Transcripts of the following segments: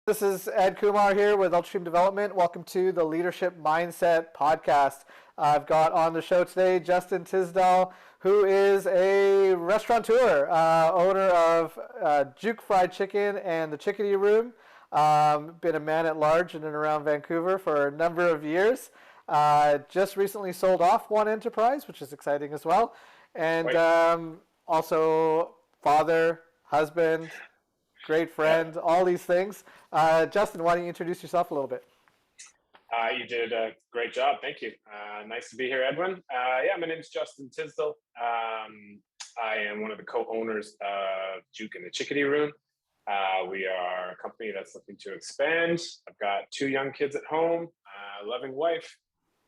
This is Ed Kumar here with Ultra Team Development. Welcome to the Leadership Mindset Podcast. I've got on the show today Justin Tisdall, who is a restaurateur, owner of Juke Fried Chicken and the Chickadee Room. Been a man at large in and around Vancouver for a number of years. Just recently sold off one enterprise, which is exciting as well. And also father, husband, great friend, all these things. Justin, why don't you introduce yourself a little bit? You did a great job. Thank you. Nice to be here, Edwyn. My name is Justin Tisdall. I am one of the co-owners of Juke and the Chickadee Room. We are a company that's looking to expand. I've got 2 young kids at home, a loving wife,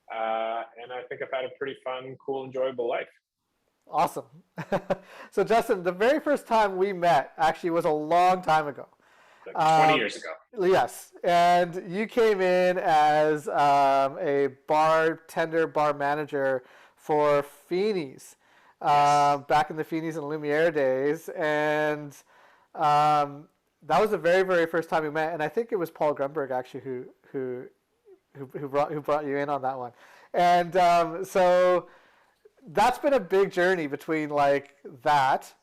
and I think I've had a pretty fun, cool, enjoyable life. Awesome. So Justin, the very first time we met actually was a long time ago. Like 20 years ago. Yes. And you came in as a bartender, bar manager for Feeney's back in the Feeney's and Lumiere days. And that was the very, very first time we met. And I think it was Paul Grunberg actually who brought you in on that one. And so that's been a big journey between like that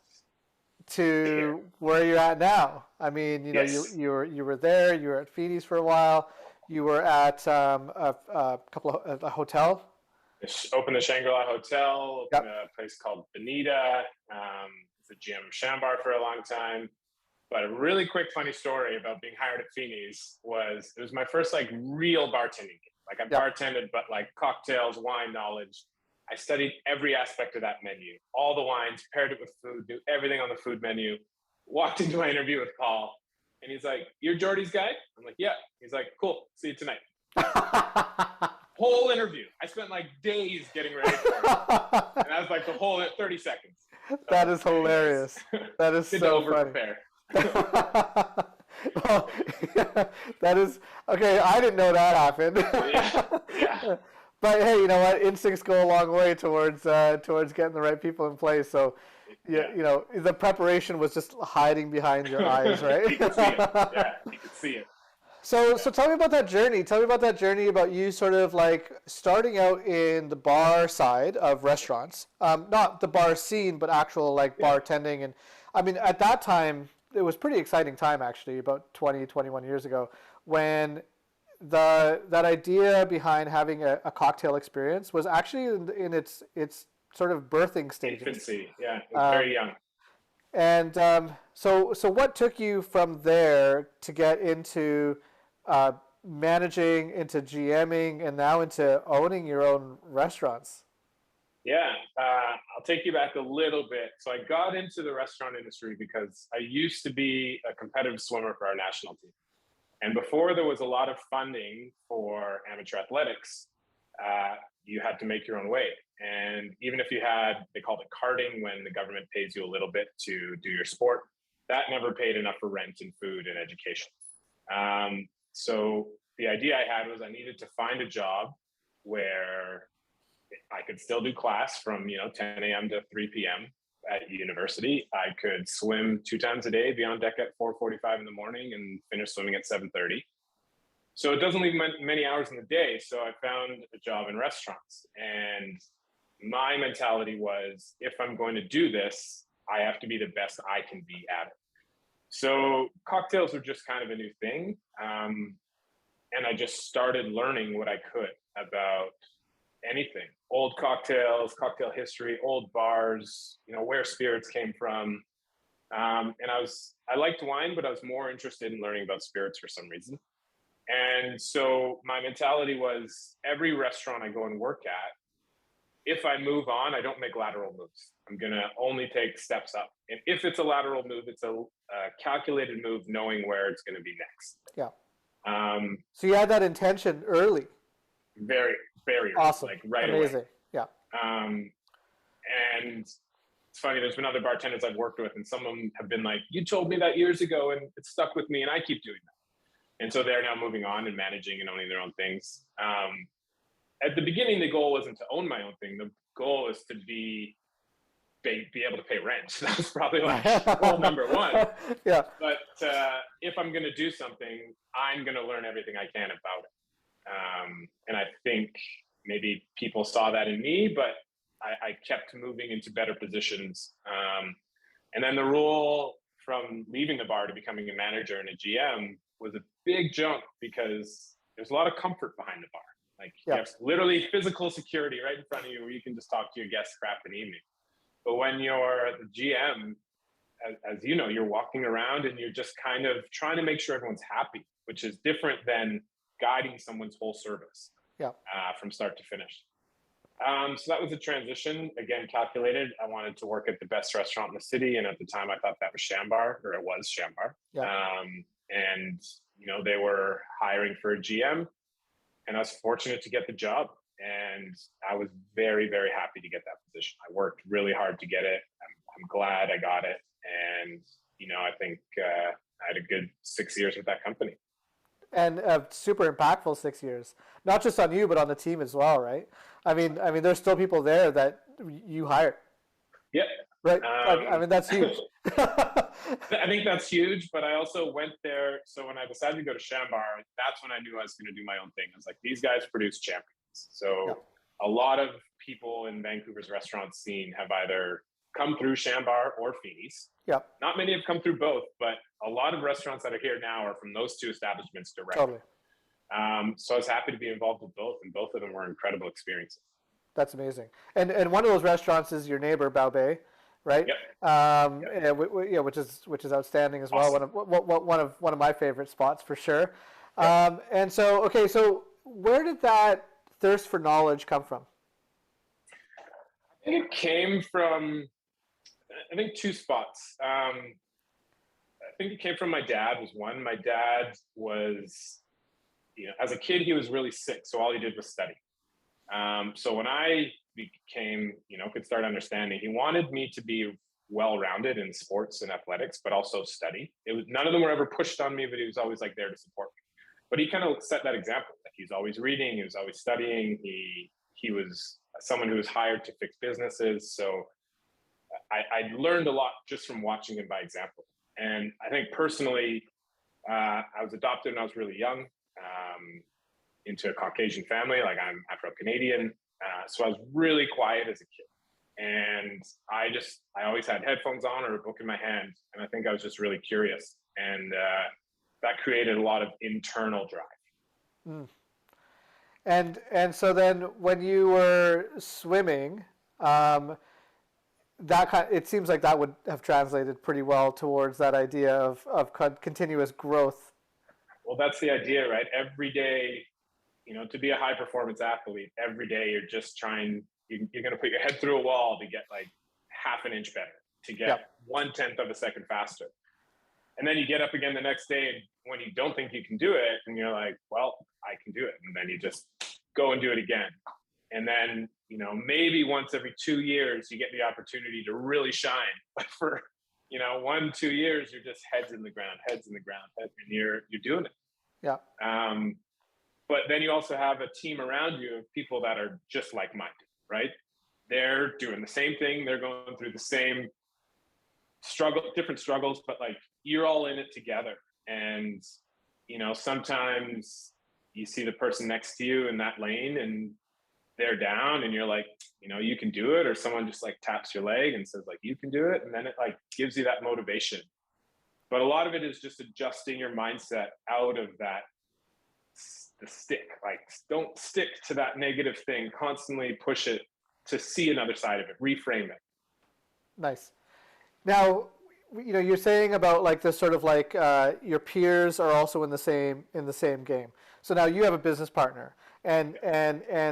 to where you're at now. I mean, you know, you were there. You were at Feeney's for a while. You were at a hotel. Opened the Shangri-La Hotel. Opened a place called Bonita. The gym Chambar for a long time. But a really quick funny story about being hired at Feeney's was it was my first like real bartending gig. Like I bartended, but like cocktails, wine knowledge. I studied every aspect of that menu, all the wines, paired it with food, knew everything on the food menu. Walked into my interview with Paul, and he's like, "You're Jordy's guy?" I'm like, "Yeah." He's like, "Cool, see you tonight." Whole interview. I spent like days getting ready for it. And that was like the whole 30 seconds. So that is hilarious. That is so funny. Well, that is, okay, I didn't know that happened. Yeah. But hey, you know what? Instincts go a long way towards getting the right people in place. So, you know, the preparation was just hiding behind your eyes, right? You could see it. Yeah, you could see it. So tell me about that journey. Tell me about that journey about you sort of like starting out in the bar side of restaurants, not the bar scene, but actual like bartending. And I mean, at that time, it was pretty exciting time actually, about 20, 21 years ago, when that idea behind having a cocktail experience was actually in its sort of birthing stages. Infancy, yeah, it was very young. And so what took you from there to get into managing, into GMing, and now into owning your own restaurants? Yeah, I'll take you back a little bit. So I got into the restaurant industry because I used to be a competitive swimmer for our national team. And before there was a lot of funding for amateur athletics, you had to make your own way. And even if you had, they called it carding, when the government pays you a little bit to do your sport, that never paid enough for rent and food and education. So the idea I had was I needed to find a job where I could still do class from 10 a.m. to 3 p.m. at university. I could swim 2 times a day, be on deck at 4:45 in the morning, and finish swimming at 7:30. So it doesn't leave many hours in the day. So I found a job in restaurants, and my mentality was, if I'm going to do this, I have to be the best I can be at it. So cocktails were just kind of a new thing, and I just started learning what I could about anything: old cocktails, cocktail history, old bars, where spirits came from. And I liked wine, but I was more interested in learning about spirits for some reason. And so my mentality was, every restaurant I go and work at, if I move on, I don't make lateral moves. I'm going to only take steps up. And if it's a lateral move, it's a calculated move, knowing where it's going to be next. Yeah. So you had that intention early. Very, very awesome. Like right Amazing. away. Yeah. And it's funny, there's been other bartenders I've worked with, and some of them have been like, "You told me that years ago, and it stuck with me, and I keep doing that." And so they're now moving on and managing and owning their own things. At the beginning, the goal wasn't to own my own thing. The goal is to be be able to pay rent. So that was probably like goal number one. Yeah. But if I'm going to do something, I'm going to learn everything I can about it. And I think maybe people saw that in me, but I kept moving into better positions. And then the role from leaving the bar to becoming a manager and a GM was a big jump because there's a lot of comfort behind the bar. Like you have literally physical security right in front of you where you can just talk to your guests, craft an evening. But when you're the GM, as you know, you're walking around and you're just kind of trying to make sure everyone's happy, which is different than guiding someone's whole service from start to finish. So that was a transition, again, calculated. I wanted to work at the best restaurant in the city. And at the time I thought that was Chambar, or it was Chambar. And, you know, they were hiring for a GM and I was fortunate to get the job. And I was very, very happy to get that position. I worked really hard to get it. I'm glad I got it. And, you know, I think I had a good 6 years with that company. And a super impactful 6 years, not just on you, but on the team as well, right? I mean, there's still people there that you hired. Yeah. Right. I mean, that's huge. I think that's huge, but I also went there. So when I decided to go to Chambar, that's when I knew I was going to do my own thing. I was like, these guys produce champions. So a lot of people in Vancouver's restaurant scene have either come through Chambar or Feeney's. Not many have come through both, but a lot of restaurants that are here now are from those two establishments directly. So I was happy to be involved with both, and both of them were incredible experiences. That's amazing. And one of those restaurants is your neighbor, Baobay, right? Which is outstanding as well. Awesome. One of my favorite spots for sure. And so, okay, so where did that thirst for knowledge come from? I think it came from, two spots. I think it came from my dad was one. My dad was, you know, as a kid, he was really sick. So all he did was study. So when I became, you know, could start understanding, he wanted me to be well-rounded in sports and athletics, but also study. None of them were ever pushed on me, but he was always like there to support me. But he kind of set that example. Like he's always reading, he was always studying. He was someone who was hired to fix businesses. So I learned a lot just from watching him by example. And I think personally, I was adopted when I was really young, into a Caucasian family. Like I'm Afro-Canadian. So I was really quiet as a kid. And I always had headphones on or a book in my hand. And I think I was just really curious. And that created a lot of internal drive. And so then when you were swimming, it seems like that would have translated pretty well towards that idea of continuous growth. Well, that's the idea, right? Every day, you know, to be a high performance athlete, every day you're just you're going to put your head through a wall to get like half an inch better, to get 1/10 of a second faster. And then you get up again the next day when you don't think you can do it, and you're like, well, I can do it. And then you just go and do it again. And then, you know, maybe once every 2 years, you get the opportunity to really shine. But for, you know, 1-2 years, you're just heads in the ground, and you're doing it. But then you also have a team around you of people that are just like-minded, right? They're doing the same thing. They're going through the same different struggles, but like you're all in it together. And, you know, sometimes you see the person next to you in that lane and they're down and you're like, you know, you can do it. Or someone just like taps your leg and says like, you can do it. And then it like gives you that motivation. But a lot of it is just adjusting your mindset out of the stick. Like, don't stick to that negative thing. Constantly push it to see another side of it, reframe it. Nice. Now, you know, you're saying about like this sort of like your peers are also in the same game. So now you have a business partner, and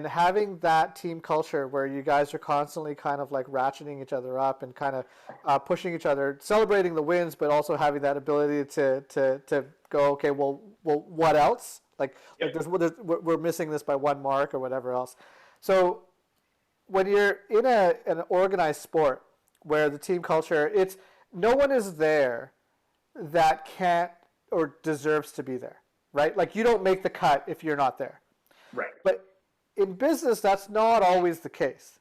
having that team culture where you guys are constantly kind of like ratcheting each other up and kind of pushing each other, celebrating the wins, but also having that ability to go, okay, well, what else? Like we're missing this by one mark or whatever else. So when you're in an organized sport where the team culture, no one is there that can't or deserves to be there, right? Like you don't make the cut if you're not there. Right. But in business, that's not always the case.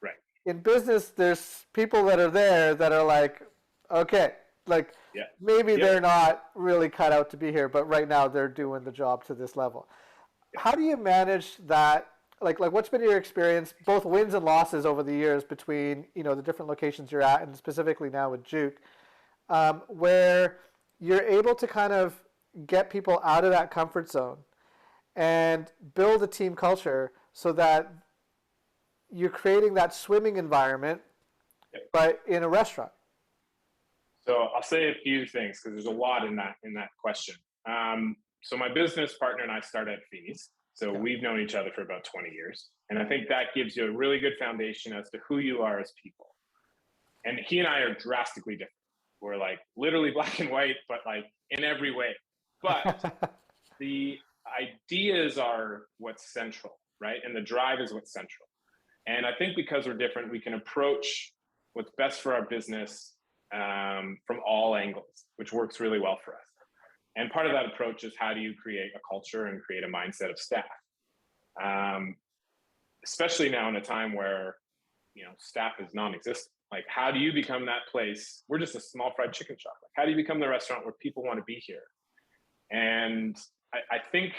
Right. in business, there's people that are there that are like, okay, like Yeah. maybe Yep. they're not really cut out to be here, but right now they're doing the job to this level. Yeah. How do you manage that? Like what's been your experience, both wins and losses over the years between, you know, the different locations you're at, and specifically now with Juke, where you're able to kind of get people out of that comfort zone and build a team culture so that you're creating that swimming environment, Yep. but in a restaurant? So I'll say a few things because there's a lot in that question. So my business partner and I started at Feeney's. So we've known each other for about 20 years. And I think that gives you a really good foundation as to who you are as people. And he and I are drastically different. We're like literally black and white, but like in every way. But the ideas are what's central, right? And the drive is what's central. And I think because we're different, we can approach what's best for our business from all angles, which works really well for us. And part of that approach is how do you create a culture and create a mindset of staff, especially now in a time where, you know, staff is non-existent. Like, how do you become that place? We're just a small fried chicken shop. Like, how do you become the restaurant where people want to be here? And I think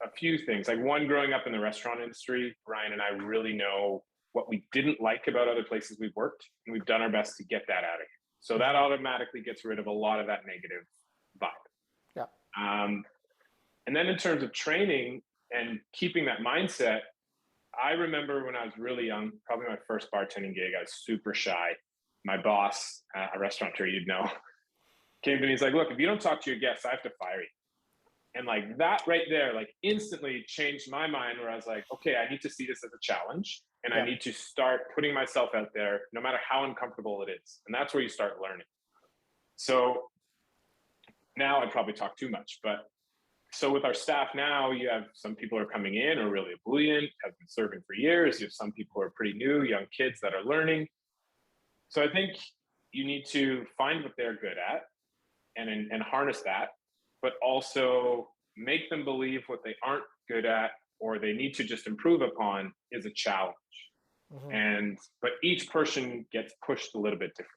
a few things, like one, growing up in the restaurant industry, Brian and I really know what we didn't like about other places we've worked, and we've done our best to get that out of here. So that automatically gets rid of a lot of that negative vibe. Yeah. And then in terms of training and keeping that mindset, I remember when I was really young, probably my first bartending gig, I was super shy. My boss, a restaurateur you'd know, came to me. He's like, look, if you don't talk to your guests, I have to fire you. And like that right there, like instantly changed my mind, where I was like, okay, I need to see this as a challenge, and I need to start putting myself out there no matter how uncomfortable it is. And that's where you start learning. So now I probably talk too much, but so with our staff now, you have some people who are coming in who are really ebullient, have been serving for years. You have some people who are pretty new, young kids that are learning. So I think you need to find what they're good at and harness that, but also make them believe what they aren't good at or they need to just improve upon is a challenge. But each person gets pushed a little bit different.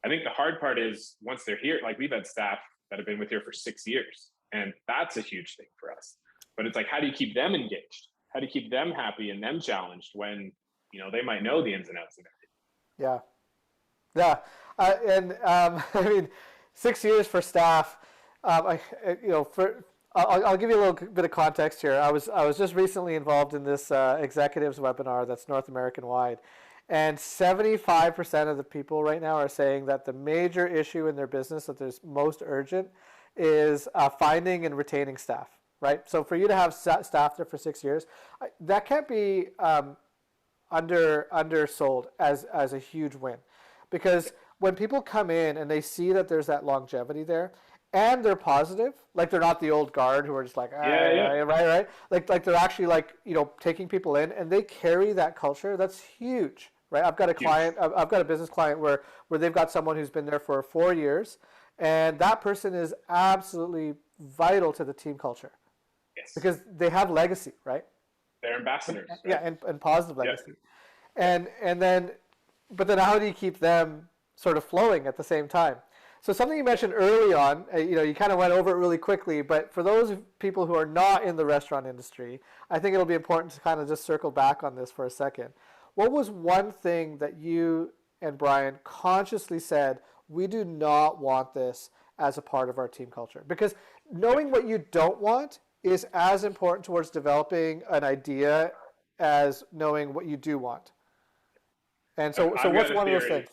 I think the hard part is once they're here, like we've had staff that have been with here for 6 years, and that's a huge thing for us. But it's like, how do you keep them engaged? How do you keep them happy and them challenged when, you know, they might know the ins and outs of everything? Yeah. I mean, 6 years for staff. I'll give you a little bit of context here. I was just recently involved in this executives webinar that's North American wide, and 75% of the people right now are saying that the major issue in their business that is most urgent is finding and retaining staff. Right. So for you to have staff there for 6 years, that can't be undersold as a huge win, because when people come in and they see that there's that longevity there, and they're positive, like they're not the old guard who are just like, right, like they're actually like, you know, taking people in, and they carry that culture. That's huge, right? I've got a client, I've got a business client where they've got someone who's been there for 4 years, and that person is absolutely vital to the team culture. Yes. Because they have legacy, right? They're ambassadors. Right? Yeah, and positive legacy. And then how do you keep them sort of flowing at the same time? So something you mentioned early on, you kind of went over it really quickly, but for those people who are not in the restaurant industry, I think it'll be important to kind of just circle back on this for a second. What was one thing that you and Brian consciously said, we do not want this as a part of our team culture? Because knowing what you don't want is as important towards developing an idea as knowing what you do want. And so what's one of those things?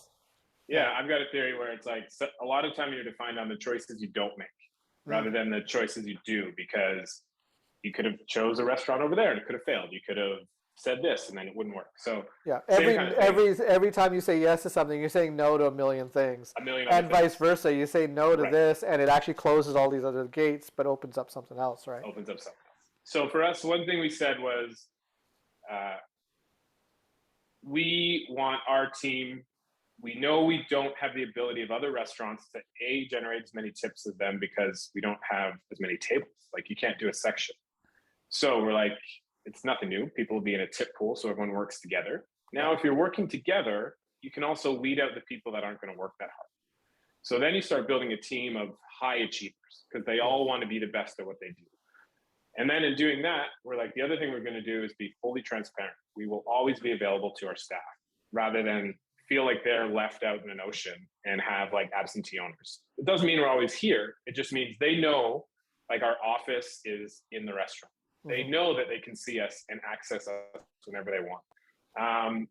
Yeah, I've got a theory where it's like a lot of time you're defined on the choices you don't make rather than the choices you do, because you could have chose a restaurant over there and it could have failed. You could have said this and then it wouldn't work. So yeah, every time you say yes to something, you're saying no to a million things. And vice versa. You say no to this and it actually closes all these other gates but opens up something else, right? Opens up something else. So for us, one thing we said was we want our team, we know we don't have the ability of other restaurants to generate as many tips as them because we don't have as many tables. Like you can't do a section. So we're like, it's nothing new. People will be in a tip pool, so everyone works together. Now, if you're working together, you can also weed out the people that aren't going to work that hard. So then you start building a team of high achievers because they all want to be the best at what they do. And then in doing that, we're like, the other thing we're going to do is be fully transparent. We will always be available to our staff rather than feel like they're left out in an ocean and have like absentee owners. It doesn't mean we're always here. It just means they know like our office is in the restaurant. They know that they can see us and access us whenever they want.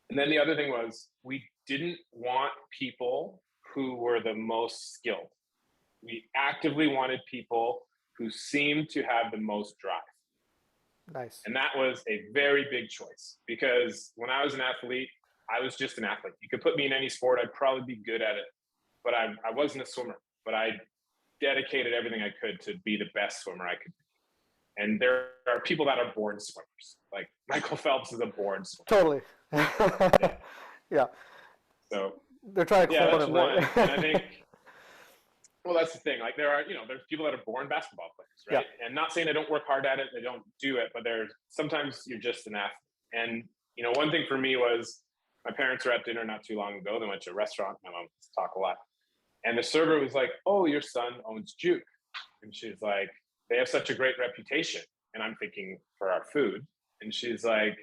And then the other thing was we didn't want people who were the most skilled. We actively wanted people who seemed to have the most drive. Nice. And that was a very big choice because when I was an athlete, I was just an athlete. You could put me in any sport, I'd probably be good at it. But I wasn't a swimmer, but I dedicated everything I could to be the best swimmer I could be. And there are people that are born swimmers. Like Michael Phelps is a born swimmer. Totally. Yeah. So they're trying to clone him, one. right? And I think, well, that's the thing. Like there's people that are born basketball players, right? Yeah. And not saying they don't work hard at it, they don't do it, but sometimes you're just an athlete. And, one thing for me was my parents were at dinner not too long ago. They went to a restaurant. My mom used to talk a lot. And the server was like, "Oh, your son owns Juke." And she's like, "They have such a great reputation." And I'm thinking, for our food. And she's like,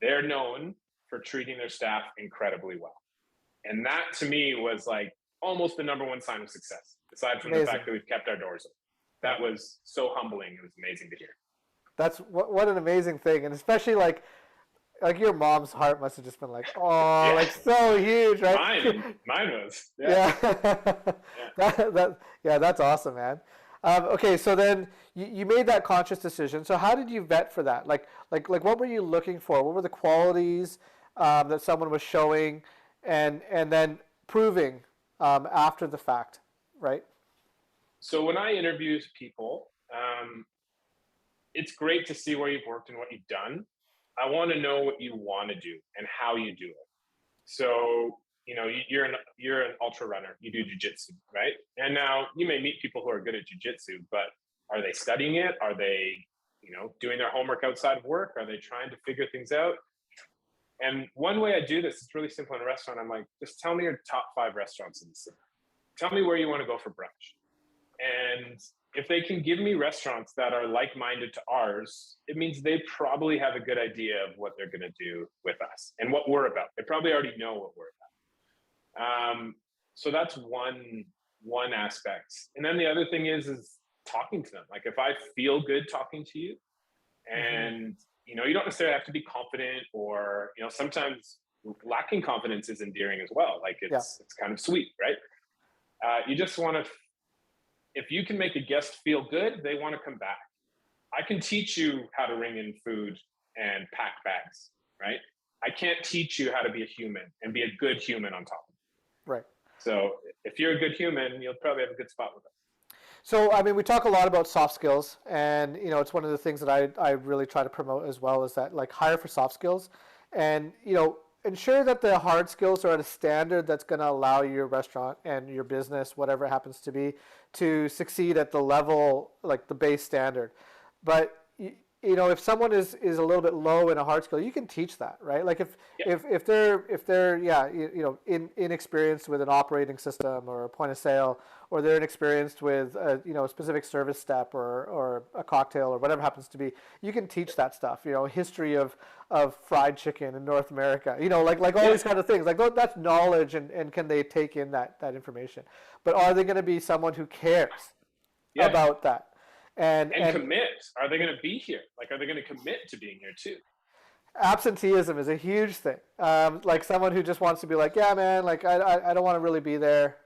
"They're known for treating their staff incredibly well." And that to me was like almost the number one sign of success, aside from the fact that we've kept our doors open. That was so humbling. It was amazing to hear. That's what an amazing thing. And especially like your mom's heart must have just been like, oh, like so huge, right? Mine was. Yeah. That's awesome, man. Okay, so then you made that conscious decision. So how did you vet for that? Like what were you looking for? What were the qualities that someone was showing, and then proving after the fact, right? So when I interview people, it's great to see where you've worked and what you've done. I want to know what you want to do and how you do it. So, you're an ultra runner, you do jiu-jitsu, right? And now you may meet people who are good at jiu-jitsu, but are they studying it? Are they, doing their homework outside of work? Are they trying to figure things out? And one way I do this, it's really simple in a restaurant. I'm like, just tell me your top 5 restaurants in the city. Tell me where you want to go for brunch. And if they can give me restaurants that are like-minded to ours, it means they probably have a good idea of what they're going to do with us and what we're about. They probably already know what we're about. So that's one aspect. And then the other thing is talking to them. Like if I feel good talking to you, and you don't necessarily have to be confident, or sometimes lacking confidence is endearing as well. Like it's kind of sweet, right? You just want to. If you can make a guest feel good, they want to come back. I can teach you how to ring in food and pack bags, right? I can't teach you how to be a human and be a good human on top of it. Right. So if you're a good human, you'll probably have a good spot with us. So, I mean, we talk a lot about soft skills, and, it's one of the things that I really try to promote as well, is that, like, hire for soft skills and, ensure that the hard skills are at a standard that's going to allow your restaurant and your business, whatever it happens to be, to succeed at the level, like the base standard. But if someone is a little bit low in a hard skill, you can teach that, right? Like if they're inexperienced with an operating system or a point of sale, or they're inexperienced with a specific service step or a cocktail or whatever happens to be, you can teach that stuff. History of fried chicken in North America, like all these kind of things. Like that's knowledge, and can they take in that information? But are they going to be someone who cares about that? And commit. Are they going to be here? Like, are they going to commit to being here too? Absenteeism is a huge thing. Like someone who just wants to be like, yeah, man, like I don't want to really be there,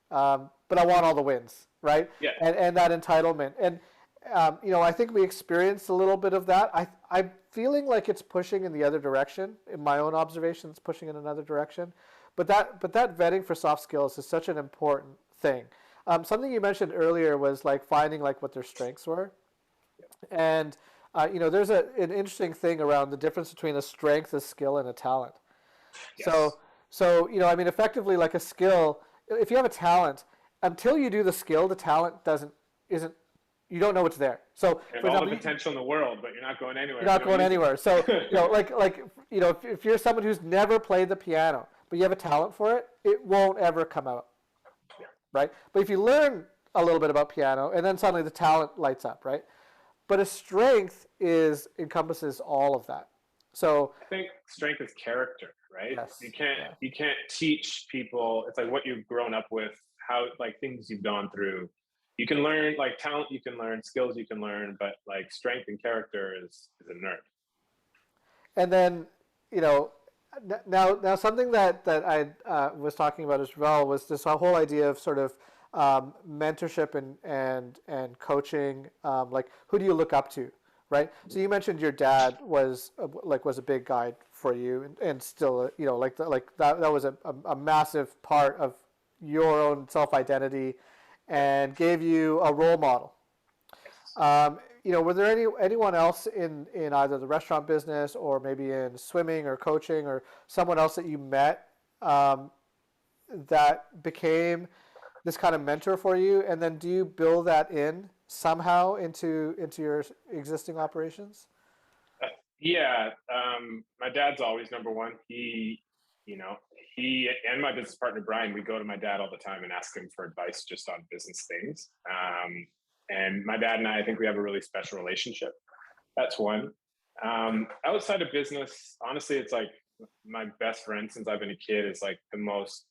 but I want all the wins, right? Yeah. And that entitlement. And I think we experienced a little bit of that. I'm feeling like it's pushing in the other direction. In my own observations, pushing in another direction. But that vetting for soft skills is such an important thing. Something you mentioned earlier was like finding like what their strengths were, and there's an interesting thing around the difference between a strength, a skill, and a talent. Yes. So I mean, effectively, like a skill, if you have a talent, until you do the skill, the talent isn't You don't know what's there. So, You have for all example, the potential in the world, but you're not going anywhere. you're not going anywhere. So, it. if you're someone who's never played the piano, but you have a talent for it, it won't ever come out, right? But if you learn a little bit about piano, and then suddenly the talent lights up, right? But a strength encompasses all of that. So I think strength is character, right? yes, You can't teach people. It's like what you've grown up with, how like things you've gone through. You can learn like talent, you can learn skills, you can learn, but like strength and character is a nerd. and then you know now something that I was talking about as well was this whole idea of sort of mentorship and coaching. Like, who do you look up to, right? So you mentioned your dad was a big guide for you, and still that was a massive part of your own self identity, and gave you a role model. Were there anyone else in either the restaurant business or maybe in swimming or coaching or someone else that you met that became this kind of mentor for you? And then do you build that in somehow into your existing operations? Yeah, my dad's always number one. He and my business partner Brian, we go to my dad all the time and ask him for advice just on business things. And my dad and I think we have a really special relationship. That's one. Outside of business, honestly, it's like my best friend since I've been a kid is like the most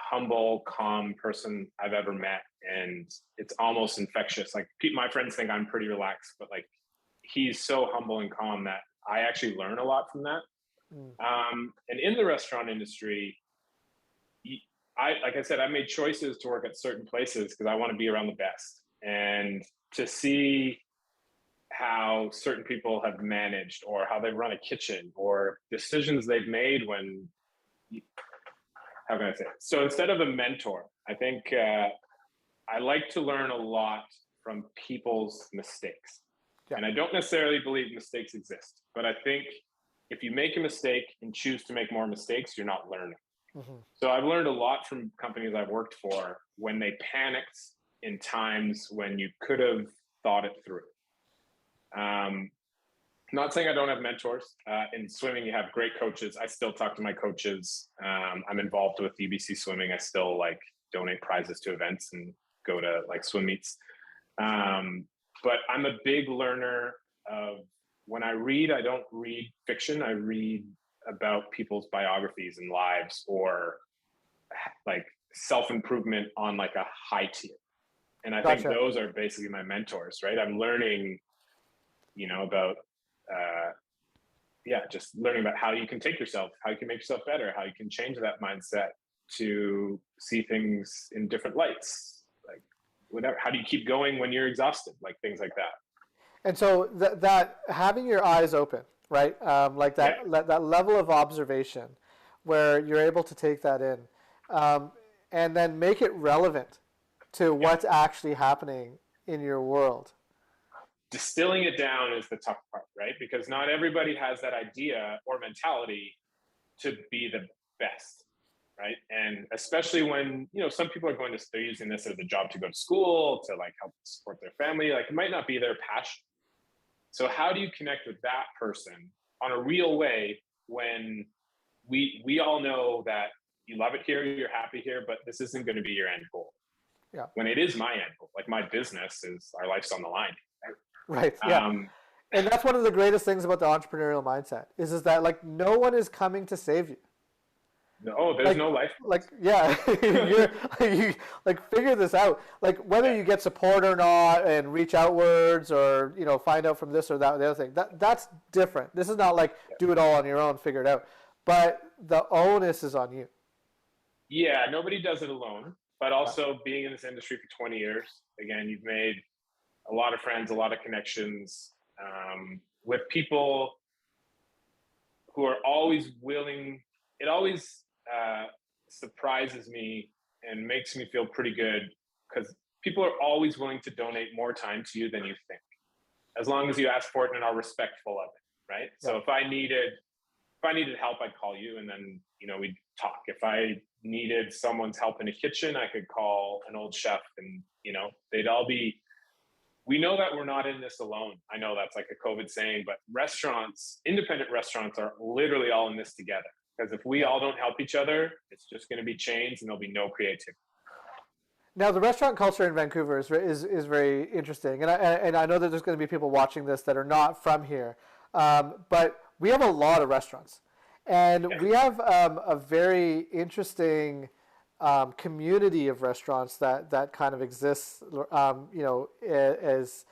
humble, calm person I've ever met. And it's almost infectious. Like my friends think I'm pretty relaxed, but like he's so humble and calm that I actually learn a lot from that. And in the restaurant industry, like I said, I made choices to work at certain places because I want to be around the best. And to see how certain people have managed or how they run a kitchen or decisions they've made how can I say it? So instead of a mentor, I think I like to learn a lot from people's mistakes. Yeah. And I don't necessarily believe mistakes exist, but I think if you make a mistake and choose to make more mistakes, you're not learning. Mm-hmm. So I've learned a lot from companies I've worked for when they panicked in times when you could have thought it through. Not saying I don't have mentors. In swimming, you have great coaches. I still talk to my coaches. I'm involved with EBC Swimming. I still like donate prizes to events and go to like swim meets. But I'm a big learner of when I read, I don't read fiction. I read about people's biographies and lives or like self-improvement on like a high tier. And I think those are basically my mentors, right? I'm learning, about, just learning about how you can take yourself, how you can make yourself better, how you can change that mindset to see things in different lights, like whatever. How do you keep going when you're exhausted? Like things like that. And so that having your eyes open, right? Like that level of observation where you're able to take that in and then make it relevant to what's actually happening in your world. Distilling it down is the tough part, right? Because not everybody has that idea or mentality to be the best, right? And especially when, some people are they're using this as a job to go to school, to like help support their family. Like it might not be their passion. So how do you connect with that person on a real way when we all know that you love it here, you're happy here, but this isn't going to be your end goal. Yeah. When it is my end goal, like my business is, our life's on the line. Right. Yeah. And that's one of the greatest things about the entrepreneurial mindset is that like no one is coming to save you. No, there's no life. Like, yeah, you like figure this out. Like whether you get support or not, and reach outwards, or find out from this or that, the other thing. That's different. This is not like do it all on your own, figure it out. But the onus is on you. Yeah, nobody does it alone. But also being in this industry for 20 years, again, you've made a lot of friends, a lot of connections with people who are always willing. It always surprises me and makes me feel pretty good because people are always willing to donate more time to you than you think, as long as you ask for it and are respectful of it, right? Yeah. So if I needed help, I'd call you, and then we'd talk. If I needed someone's help in a kitchen, I could call an old chef, and they'd all be we know that we're not in this alone. I know that's like a COVID saying, but restaurants, independent restaurants, are literally all in this together. Because if we all don't help each other, it's just going to be chains and there'll be no creativity. Now, the restaurant culture in Vancouver is very interesting, and I know that there's going to be people watching this that are not from here, but we have a lot of restaurants, and we have a very interesting community of restaurants that kind of exists, as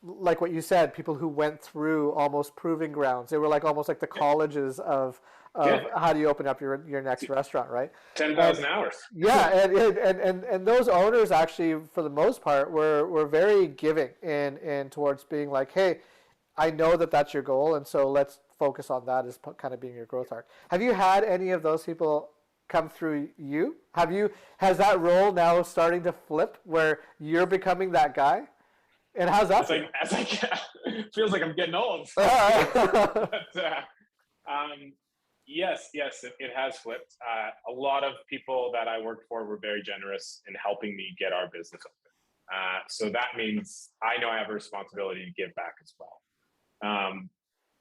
like what you said, people who went through almost proving grounds. They were like almost like the colleges of how do you open up your next restaurant, right? 10,000 hours. Yeah, and those owners actually, for the most part, were very giving in towards being like, hey, I know that that's your goal, and so let's focus on that as kind of being your growth arc. Have you had any of those people come through you? Has that role now starting to flip where you're becoming that guy? And how's that feel? It feels like I'm getting old. Yes, it has flipped. A lot of people that I worked for were very generous in helping me get our business open. So that means I know I have a responsibility to give back as well.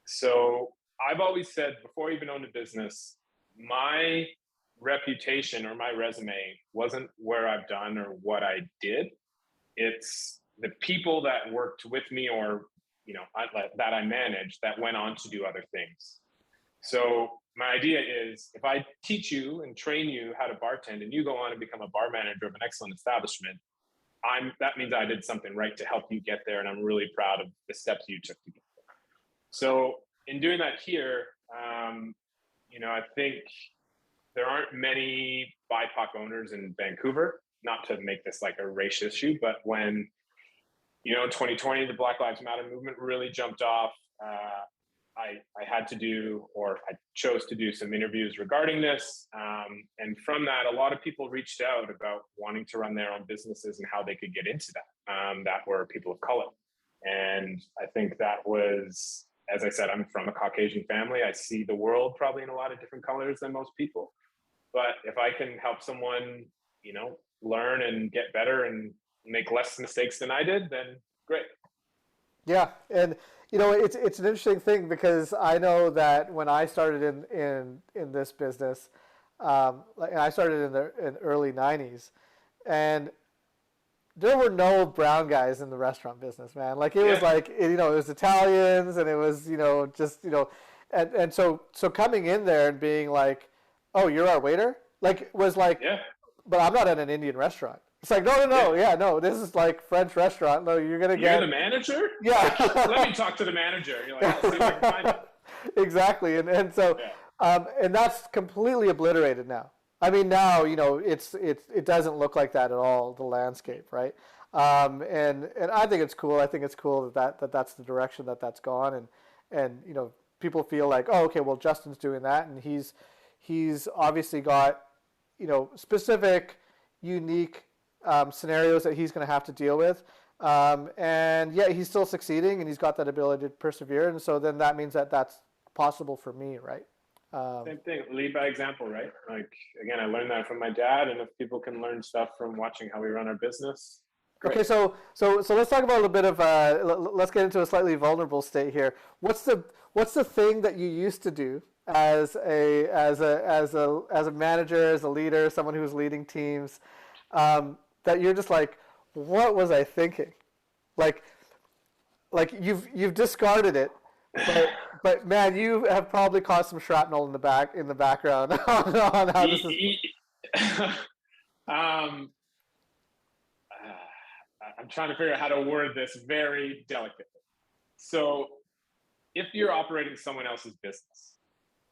So I've always said, before I even owned a business, my reputation or my resume wasn't where I've done or what I did. It's the people that worked with me or that I managed that went on to do other things. So my idea is, if I teach you and train you how to bartend and you go on and become a bar manager of an excellent establishment, that means I did something right to help you get there, and I'm really proud of the steps you took to get there. So in doing that here, I think there aren't many BIPOC owners in Vancouver, not to make this like a race issue, but when, in 2020, the Black Lives Matter movement really jumped off, I had to do, or I chose to do some interviews regarding this. And from that, a lot of people reached out about wanting to run their own businesses and how they could get into that, that were people of color. And I think that was, as I said, I'm from a Caucasian family. I see the world probably in a lot of different colors than most people. But if I can help someone, learn and get better and make less mistakes than I did, then great. Yeah, and it's an interesting thing, because I know that when I started in this business, I started in the early '90s, and there were no brown guys in the restaurant business, man. Like it was like it was Italians, and it was and so coming in there and being like, oh, you're our waiter, like was like, but I'm not at an Indian restaurant. It's like, no, this is like French restaurant. No, you're the manager? Yeah. Let me talk to the manager. You're like, I'll see if I can find it. Exactly, and so, and that's completely obliterated now. I mean, now it doesn't look like that at all, the landscape, right? And I think it's cool. I think it's cool that's the direction that's gone, and people feel like, oh, okay, well, Justin's doing that, and he's obviously got specific, unique scenarios that he's going to have to deal with, and he's still succeeding, and he's got that ability to persevere, and so then that means that's possible for me, right? Same thing, lead by example, right? Like, again, I learned that from my dad, and if people can learn stuff from watching how we run our business, great. Okay, so let's talk about a little bit of let's get into a slightly vulnerable state here. What's the thing that you used to do as a manager, as a leader, someone who's leading teams, that you're just like, what was I thinking? Like you've discarded it, but man, you have probably caused some shrapnel in the background on how this is. I'm trying to figure out how to word this very delicately. So if you're operating someone else's business,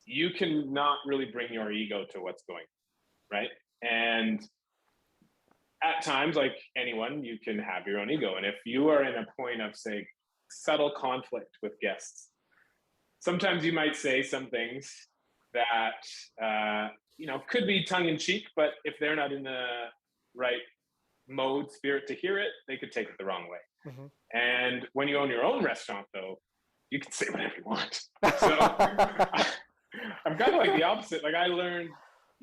you cannot really bring your ego to what's going on, right? And at times, like anyone, you can have your own ego. And if you are in a point of, say, subtle conflict with guests, sometimes you might say some things that, could be tongue in cheek, but if they're not in the right spirit to hear it, they could take it the wrong way. Mm-hmm. And when you own your own restaurant, though, you can say whatever you want. So I'm kind of like the opposite. Like I learned,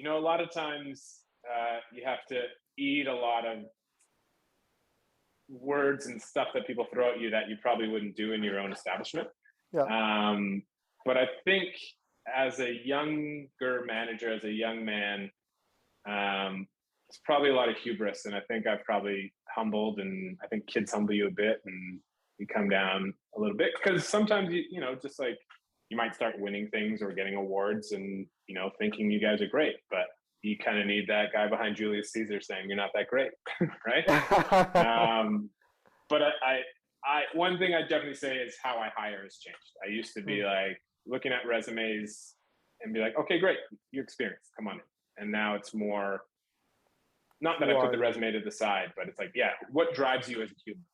a lot of times you have to eat a lot of words and stuff that people throw at you that you probably wouldn't do in your own establishment. Yeah. But I think as a younger manager, as a young man, it's probably a lot of hubris, and I think I've probably humbled, and I think kids humble you a bit, and you come down a little bit, because sometimes you know, just like you might start winning things or getting awards, and you know, thinking you guys are great, but you kind of need that guy behind Julius Caesar saying you're not that great, right? But I one thing I definitely say is how I hire has changed. I used to be like looking at resumes and be like, okay, great, you're experienced, come on in. And now it's more, not that I put the resume to the side, but it's like, yeah, what drives you as a human?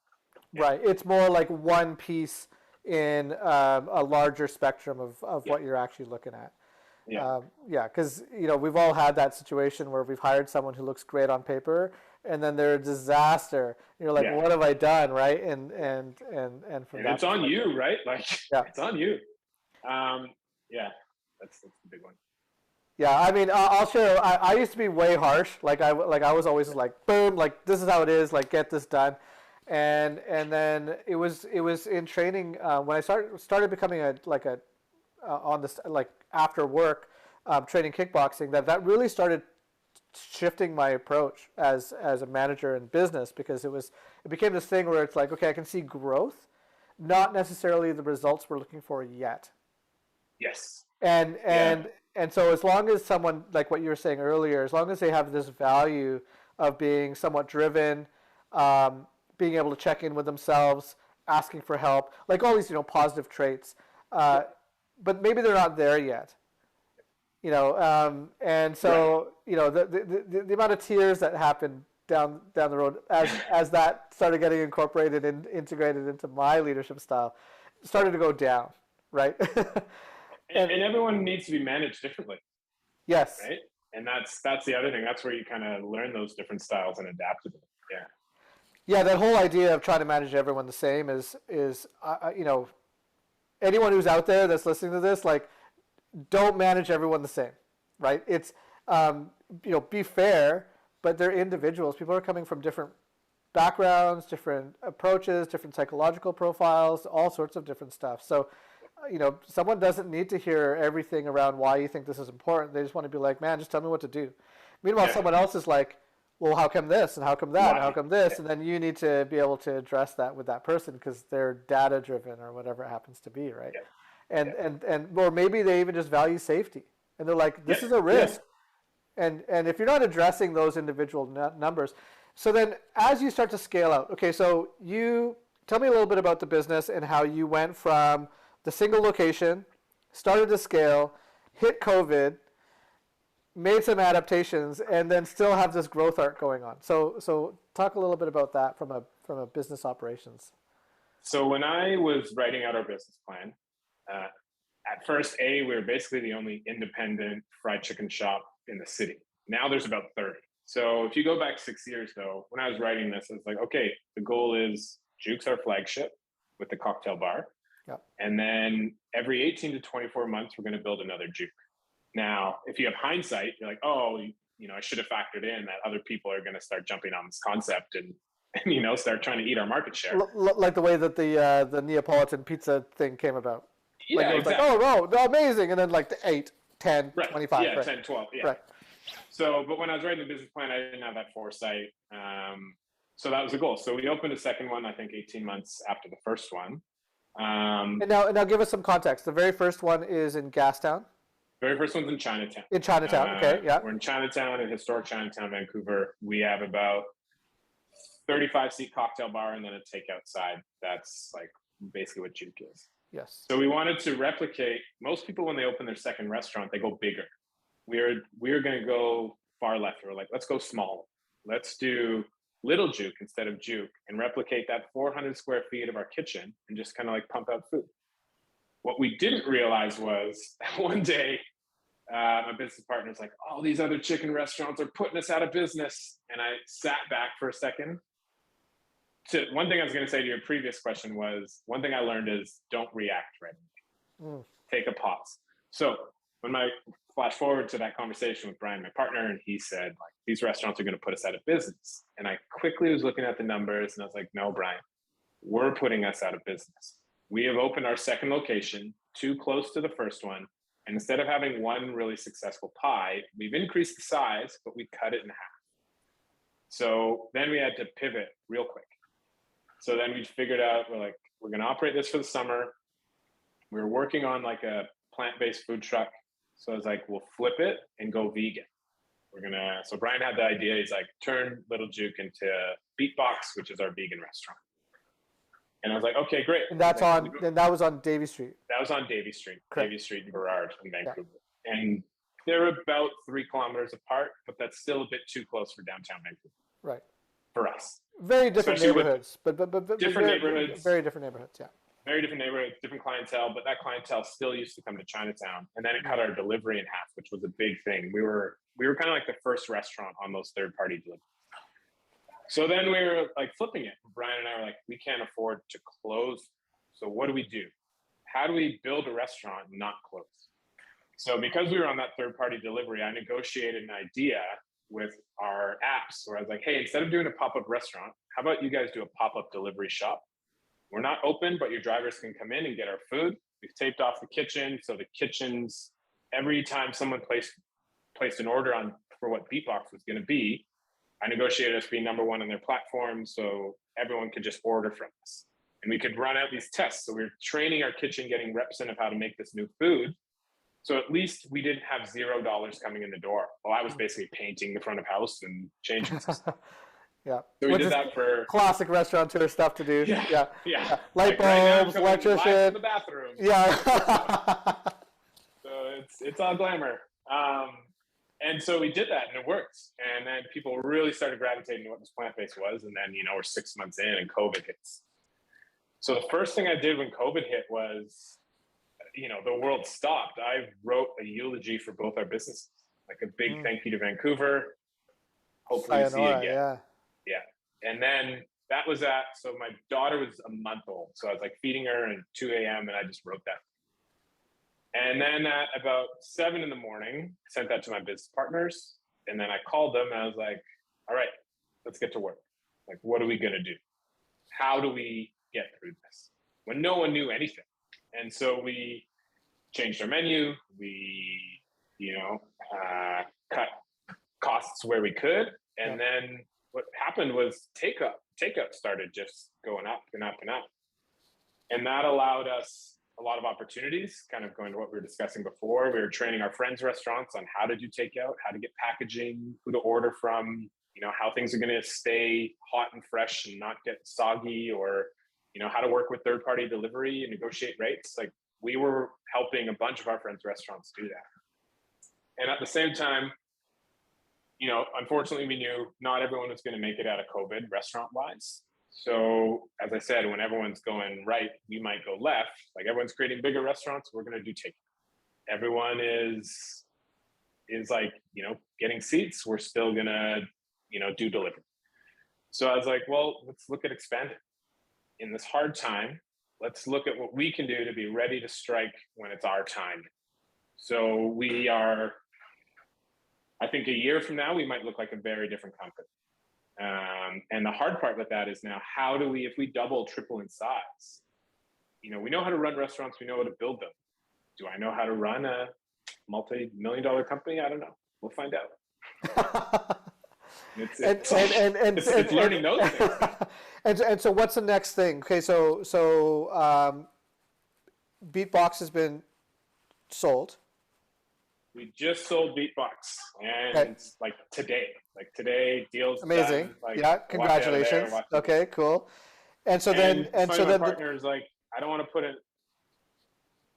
Yeah. Right. It's more like one piece in a larger spectrum of what you're actually looking at. Yeah, because you know, we've all had that situation where we've hired someone who looks great on paper, and then they're a disaster. You're like, what have I done, right? And from that, it's on you, right? Like, it's on you. Yeah, that's the big one. Yeah, I mean, I'll share. I used to be way harsh. Like I was always like, boom, like this is how it is. Like get this done, and then it was in training when I started becoming on this, like after work, training kickboxing, that really started shifting my approach as a manager in business, because it became this thing where it's like, okay, I can see growth, not necessarily the results we're looking for yet. Yes. And so as long as someone, like what you were saying earlier, as long as they have this value of being somewhat driven, being able to check in with themselves, asking for help, like all these, you know, positive traits, but maybe they're not there yet, you know, and so you know, the amount of tears that happened down the road as that started getting incorporated and integrated into my leadership style started to go down, right? And everyone needs to be managed differently. Yes. Right. And that's the other thing. That's where you kind of learn those different styles and adapt to them. Yeah. Yeah, that whole idea of trying to manage everyone the same is you know, anyone who's out there that's listening to this, like, don't manage everyone the same, right? It's you know, be fair, but they're individuals. People are coming from different backgrounds, different approaches, different psychological profiles, all sorts of different stuff. So you know, someone doesn't need to hear everything around why you think this is important. They just want to be like, man, just tell me what to do. Meanwhile, someone else is like, well, how come this and how come that and how come this? And then you need to be able to address that with that person because they're data driven or whatever it happens to be, right? And or maybe they even just value safety and they're like, this is a risk. And if you're not addressing those individual numbers, so then as you start to scale out, okay, so you tell me a little bit about the business and how you went from the single location, started to scale, hit COVID, made some adaptations, and then still have this growth arc going on. So talk a little bit about that from a business operations. So when I was writing out our business plan, at first, we were basically the only independent fried chicken shop in the city. Now there's about 30. So if you go back 6 years though, when I was writing this, it's like, okay, the goal is Juke's our flagship with the cocktail bar. Yep. And then every 18 to 24 months, we're going to build another Juke. Now, if you have hindsight, you're like, oh, you know, I should have factored in that other people are going to start jumping on this concept and you know, start trying to eat our market share. Like the way that the Neapolitan pizza thing came about. Yeah, like it was exactly. like, oh, amazing. And then like the 8, 10, right. 25. Yeah, right. 10, 12. Yeah. Right. So, but when I was writing the business plan, I didn't have that foresight. So that was the goal. So we opened a second one, I think 18 months after the first one. And now give us some context. The very first one is in Gastown. Very first one's in Chinatown. In Chinatown, okay, yeah. We're in Chinatown, in historic Chinatown, Vancouver. We have about 35-seat cocktail bar and then a takeout side. That's like basically what Juke is. Yes. So we wanted to replicate. Most people, when they open their second restaurant, they go bigger. We're going to go far left. We're like, let's go small. Let's do little Juke instead of Juke and replicate that 400 square feet of our kitchen and just kind of like pump out food. What we didn't realize was that one day, my business partner's like, oh, these other chicken restaurants are putting us out of business. And I sat back for a second. One thing I was going to say to your previous question was, one thing I learned is don't react right away. Take a pause. So when my flash forward to that conversation with Brian, my partner, and he said, like, these restaurants are going to put us out of business. And I quickly was looking at the numbers and I was like, no, Brian, we're putting us out of business. We have opened our second location too close to the first one. And instead of having one really successful pie, we've increased the size, but we cut it in half. So then we had to pivot real quick. So then we figured out, we're going to operate this for the summer. We were working on like a plant-based food truck. So I was like, we'll flip it and go vegan. So Brian had the idea. He's like, turn Little Juke into Beatbox, which is our vegan restaurant. And I was like, okay, great. And that was on Davie Street. That was on Davie Street, Correct. Davie Street in Burrard in Vancouver. Yeah. And they're about 3 kilometers apart, but that's still a bit too close for downtown Vancouver. Right. For us. Very different neighborhoods, but different neighborhoods. Very different neighborhoods, yeah. Very different neighborhoods, different clientele, but that clientele still used to come to Chinatown. And then it cut our delivery in half, which was a big thing. We were kind of like the first restaurant on those third-party deliveries. So then we were like flipping it. Brian and I were like, we can't afford to close. So what do we do? How do we build a restaurant and not close? So because we were on that third-party delivery, I negotiated an idea with our apps where I was like, hey, instead of doing a pop-up restaurant, how about you guys do a pop-up delivery shop? We're not open, but your drivers can come in and get our food. We've taped off the kitchen. So the kitchens, every time someone placed an order on for what Beatbox was going to be, I negotiated us being number 1 on their platform. So everyone could just order from us. And we could run out these tests. So we were training our kitchen, getting reps in of how to make this new food. So at least we didn't have $0 coming in the door. Well, I was basically painting the front of house and changing stuff. Yeah. So we did that for classic restaurateur stuff to do. Yeah. Light bulbs, electrician. The bathroom. Yeah. So it's all glamour. And so we did that and it worked. And then people really started gravitating to what this plant-based was. And then, we're 6 months in and COVID hits. So the first thing I did when COVID hit was, the world stopped. I wrote a eulogy for both our businesses, like a big thank you to Vancouver. Hopefully we see you again. Yeah. And then that was so my daughter was a month old. So I was like feeding her at 2 a.m. and I just wrote that. And then at about 7 in the morning, I sent that to my business partners. And then I called them and I was like, all right, let's get to work. Like, what are we going to do? How do we get through this? When no one knew anything. And so we changed our menu. We, cut costs where we could. And then what happened was takeout started just going up and up and up. And that allowed us a lot of opportunities, kind of going to what we were discussing before. We were training our friends' restaurants on how to do takeout, how to get packaging, who to order from, how things are going to stay hot and fresh and not get soggy, or, how to work with third-party delivery and negotiate rates. Like, we were helping a bunch of our friends' restaurants do that. And at the same time, unfortunately, we knew not everyone was going to make it out of COVID restaurant-wise. So, as I said, when everyone's going right, we might go left. Like, everyone's creating bigger restaurants, we're going to do takeout. Everyone is like, getting seats, we're still going to, do delivery. So I was like, well, let's look at expanding. In this hard time, let's look at what we can do to be ready to strike when it's our time. So we are, I think a year from now, we might look like a very different company. And the hard part with that is now, how do we, if we double, triple in size, we know how to run restaurants, we know how to build them. Do I know how to run a multi-million-dollar company? I don't know. We'll find out. It's learning those things. And so what's the next thing? Okay, so Beatbox has been sold. We just sold Beatbox, and it's like today deals amazing. Done, congratulations. Okay, cool. And so then my partner's like, I don't want to put it.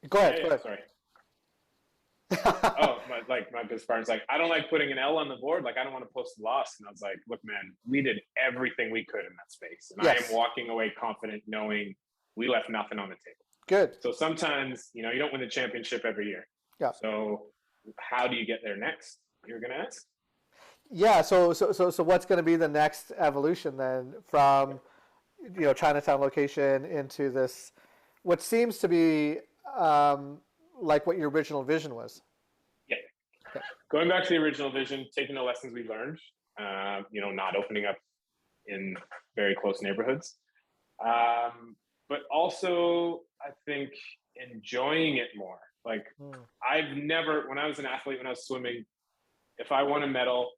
Go ahead. Sorry. My business partner's like, I don't like putting an L on the board. Like, I don't want to post a loss. And I was like, look, man, we did everything we could in that space. And I am walking away confident knowing we left nothing on the table. Good. So sometimes, you don't win the championship every year. Yeah. So how do you get there next? You're going to ask? Yeah. So what's going to be the next evolution then from, Chinatown location into this, what seems to be like what your original vision was? Yeah. going back to the original vision, taking the lessons we learned, not opening up in very close neighborhoods. But also, I think enjoying it more. Like I've never, when I was an athlete, when I was swimming, if I won a medal,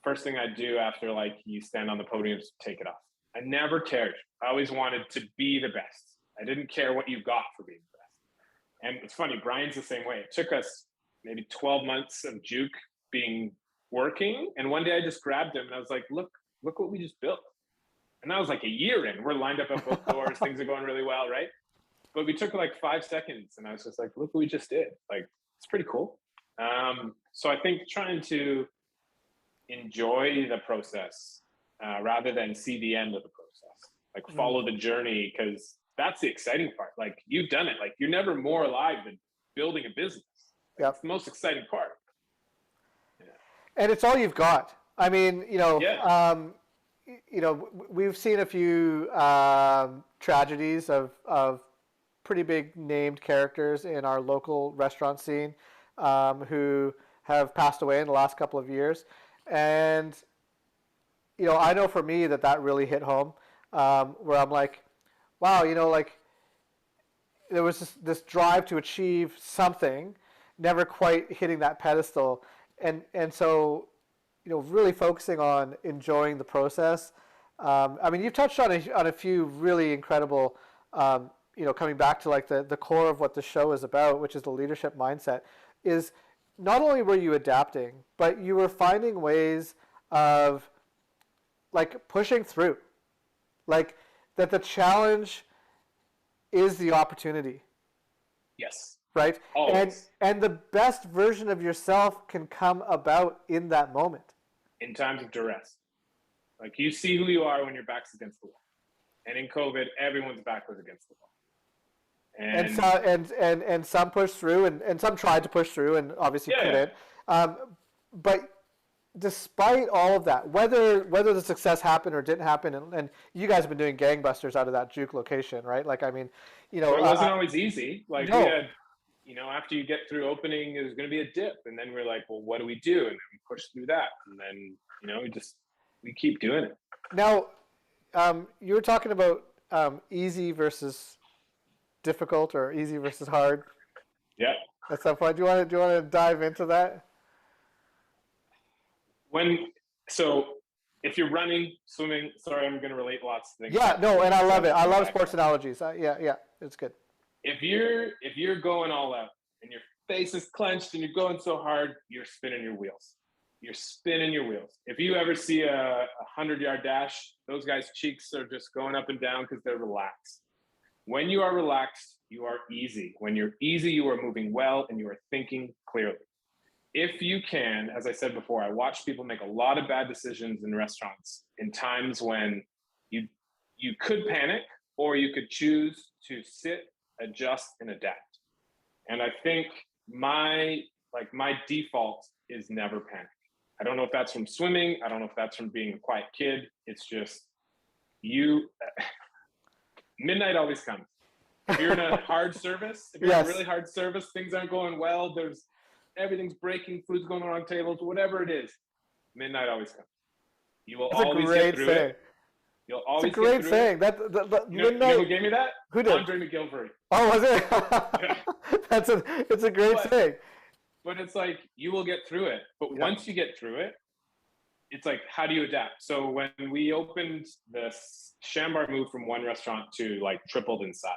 first thing I'd do after like you stand on the podium is take it off. I never cared. I always wanted to be the best. I didn't care what you got for being the best. And it's funny, Brian's the same way. It took us maybe 12 months of Juke working. And one day I just grabbed him and I was like, look what we just built. And that was like a year in. We're lined up at both doors. Things are going really well, right? But we took like 5 seconds and I was just like, look what we just did. Like, it's pretty cool. So I think trying to enjoy the process rather than see the end of the process, like follow the journey, because that's the exciting part. Like you've done it. Like you're never more alive than building a business. Like, it's the most exciting part. Yeah. And it's all you've got. I mean, we've seen a few tragedies of pretty big named characters in our local restaurant scene who have passed away in the last couple of years. And, I know for me that really hit home where I'm like, wow, like there was this drive to achieve something, never quite hitting that pedestal. And so, really focusing on enjoying the process. I mean, you've touched on a few really incredible, coming back to like the core of what the show is about, which is the leadership mindset, is not only were you adapting, but you were finding ways of like pushing through, like that the challenge is the opportunity. Yes. Right? Always. And the best version of yourself can come about in that moment. In times of duress. Like you see who you are when your back's against the wall. And in COVID, everyone's back was against the wall. And some pushed through and some tried to push through and obviously couldn't. But despite all of that, whether the success happened or didn't happen, and you guys have been doing gangbusters out of that Juke location, right? Like, I mean, so it wasn't always easy. Like no. We had, after you get through opening, there's going to be a dip. And then we're like, well, what do we do? And then we push through that. And then, we keep doing it. Now, you were talking about easy versus difficult or easy versus hard. Yeah. At some point, do you want to dive into that? So if you're running, swimming, sorry, I'm going to relate lots of things. Yeah, no, and I love it. I love sports analogies. Yeah, it's good. If you're going all out and your face is clenched and you're going so hard, you're spinning your wheels. You're spinning your wheels. If you ever see a 100-yard dash, those guys' cheeks are just going up and down because they're relaxed. When you are relaxed, you are easy. When you're easy, you are moving well and you are thinking clearly. If you can, as I said before, I watch people make a lot of bad decisions in restaurants in times when you could panic or you could choose to sit, adjust, and adapt. And I think my default is never panic. I don't know if that's from swimming. I don't know if that's from being a quiet kid. It's just midnight always comes. If you're in a hard service, if you're in a really hard service, things aren't going well, everything's breaking, food's going on wrong tables, whatever it is, midnight always comes. You will always get through it. You'll always get through it. It's a great saying. Midnight. You know who gave me that? Who did? Andre McGilvery. Oh, was it? Yeah. It's a great saying. But it's like, you will get through it. But once you get through it, it's like, how do you adapt? So when we opened this, Chambar moved from one restaurant to like tripled in size.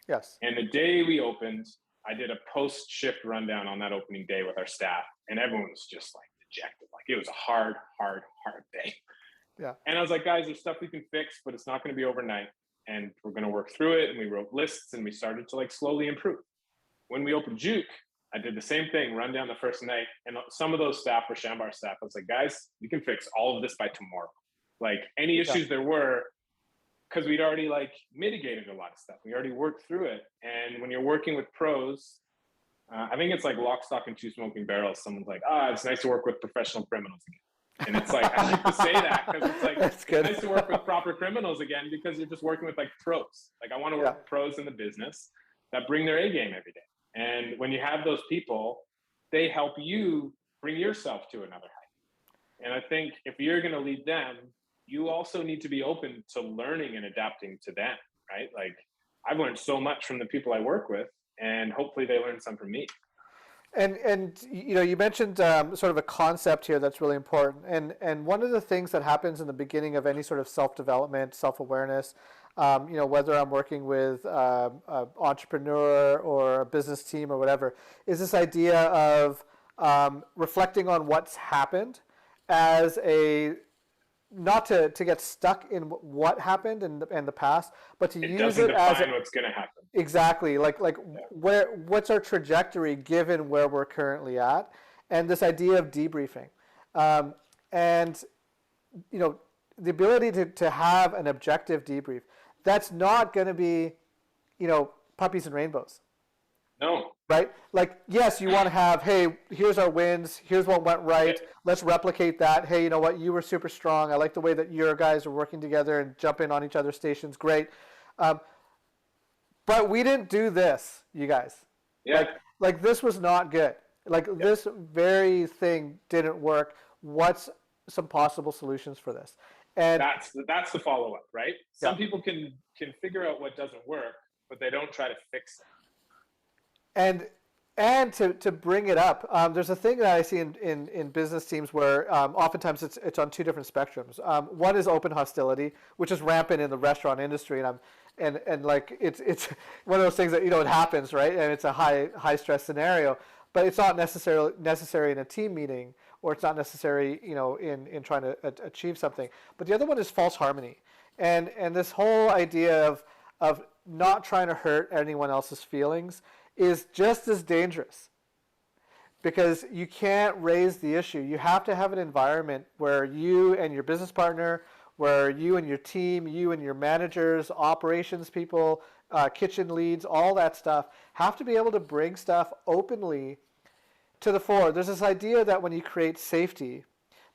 Yes. And the day we opened, I did a post-shift rundown on that opening day with our staff, and everyone was just like dejected. Like it was a hard day. Yeah. And I was like, guys, there's stuff we can fix, but it's not going to be overnight. And we're going to work through it. And we wrote lists and we started to like slowly improve. When we opened Juke, I did the same thing, run down the first night. And some of those staff were Chambar staff. I was like, guys, we can fix all of this by tomorrow. Like any issues there were, because we'd already like mitigated a lot of stuff. We already worked through it. And when you're working with pros, I think it's like lock, stock, and two smoking barrels. Someone's like, it's nice to work with professional criminals again. And it's like, I like to say that because it's like, it's nice to work with proper criminals again because you're just working with like pros. Like I want to work with pros in the business that bring their A game every day. And when you have those people, they help you bring yourself to another height. And I think if you're going to lead them, you also need to be open to learning and adapting to them, right? Like, I've learned so much from the people I work with, and hopefully they learn some from me. And you mentioned sort of a concept here that's really important. And one of the things that happens in the beginning of any sort of self-development, self-awareness, whether I'm working with an entrepreneur or a business team or whatever, is this idea of reflecting on what's happened as a, not to get stuck in what happened in the past, but to use it as what's going to happen. Exactly. What's our trajectory given where we're currently at, and this idea of debriefing, and the ability to have an objective debrief. That's not going to be, puppies and rainbows. No. Right? Like, yes, you want to have, hey, here's our wins, here's what went right, let's replicate that. Hey, you know what, you were super strong. I like the way that your guys are working together and jumping on each other's stations. Great. But we didn't do this, you guys. Yeah. Like this was not good. This very thing didn't work. What's some possible solutions for this? And that's the follow-up, right? Some people can figure out what doesn't work, but they don't try to fix it. And to bring it up, there's a thing that I see in business teams where oftentimes it's on two different spectrums. One is open hostility, which is rampant in the restaurant industry, and it's one of those things that it happens, right? And it's a high stress scenario, but it's not necessary in a team meeting, or it's not necessary in trying to achieve something. But the other one is false harmony, and this whole idea of not trying to hurt anyone else's feelings is just as dangerous, because you can't raise the issue. You have to have an environment where you and your business partner, where you and your team, you and your managers, operations people, kitchen leads, all that stuff, have to be able to bring stuff openly to the fore. There's this idea that when you create safety,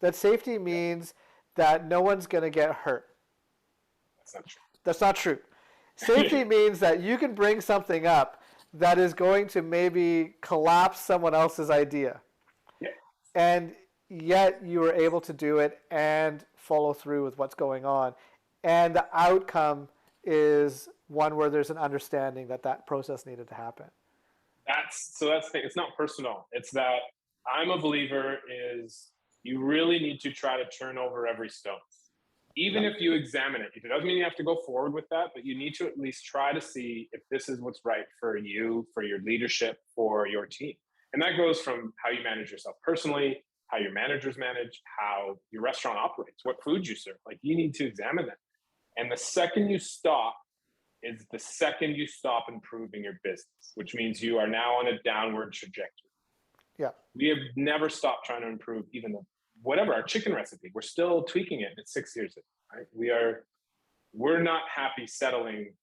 that safety means that no one's going to get hurt. That's not true. That's not true. Safety means that you can bring something up that is going to maybe collapse someone else's idea. Yeah. And yet you were able to do it and follow through with what's going on. And the outcome is one where there's an understanding that process needed to happen. That's the thing. It's not personal. It's that I'm a believer is you really need to try to turn over every stone. Even if you examine it, it doesn't mean you have to go forward with that, but you need to at least try to see if this is what's right for you, for your leadership, for your team. And that goes from how you manage yourself personally, how your managers manage, how your restaurant operates, what food you serve. Like, you need to examine that. And the second you stop is the second you stop improving your business, which means you are now on a downward trajectory. Yeah. We have never stopped trying to improve even whatever our chicken recipe. We're still tweaking it at 6 years in, right? We're not happy settling.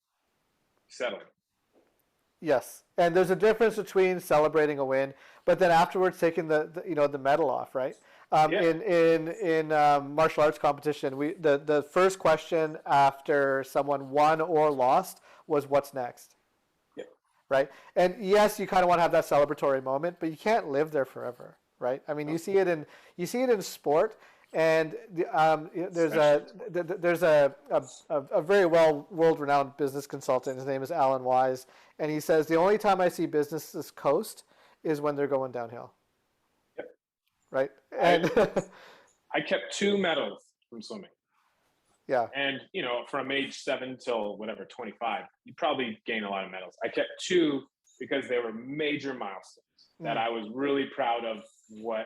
Yes, and there's a difference between celebrating a win, but then afterwards taking the medal off, right? In martial arts competition, the first question after someone won or lost was, "What's next?" Yeah. Right? And yes, you kind of want to have that celebratory moment, but you can't live there forever. Right? I mean, you see it in sport, and there's a very world-renowned business consultant. His name is Alan Wise, and he says the only time I see businesses coast is when they're going downhill. Yep. Right? And I kept 2 medals from swimming. Yeah. And from age 7 till 25, you probably gain a lot of medals. I kept 2 because they were major milestones that I was really proud of what,